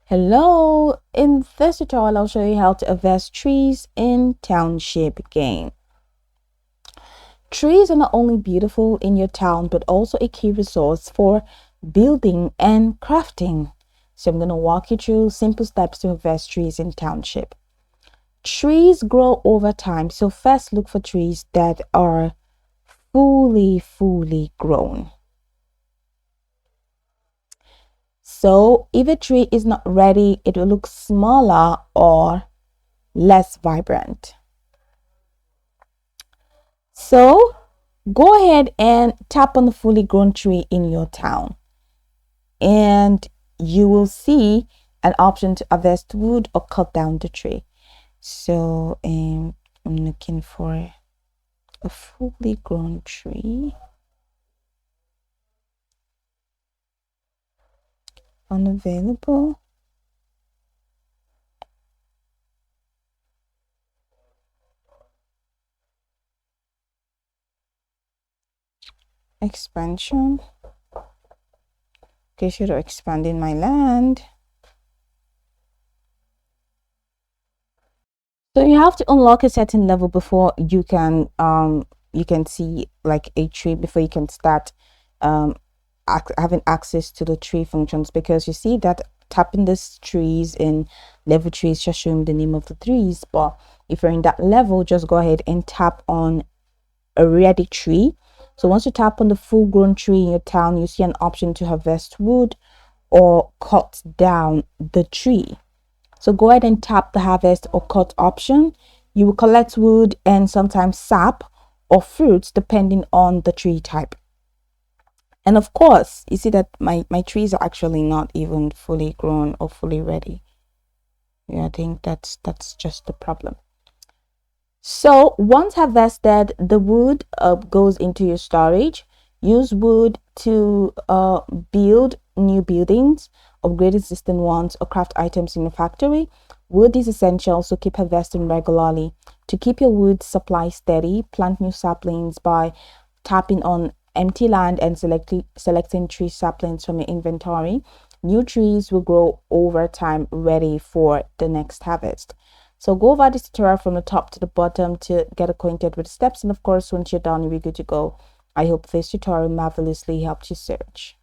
Hello, in this tutorial I'll show you how to harvest trees in Township Game. Trees are not only beautiful in your town but also a key resource for building and crafting. So I'm going to walk you through simple steps to harvest trees in Township. Trees grow over time, so first look for trees that are fully grown. So if a tree is not ready, it will look smaller or less vibrant. So go ahead and tap on the fully grown tree in your town and you will see an option to harvest wood or cut down the tree. So I'm looking for a fully grown tree. Unavailable. Expansion. Okay, should I expand in my land? So you have to unlock a certain level before you can see like a tree, before you can start having access to the tree functions, because you see that tapping these trees in level trees just showing the name of the trees. But if you're in that level, just go ahead and tap on a ready tree. So once you tap on the full grown tree in your town, you see an option to harvest wood or cut down the tree. So go ahead and tap the harvest or cut option. You will collect wood and sometimes sap or fruits depending on the tree type. And of course, you see that my trees are actually not even fully grown or fully ready. Yeah, I think that's just the problem. So once harvested, the wood goes into your storage. Use wood to build new buildings, upgrade existing ones, or craft items in your factory. Wood is essential, so keep harvesting regularly. To keep your wood supply steady, plant new saplings by tapping on empty land and selecting tree saplings from your inventory. New trees will grow over time, ready for the next harvest. So go over this tutorial from the top to the bottom to get acquainted with the steps, and of course once you're done you'll be good to go. I hope this tutorial marvelously helped you search.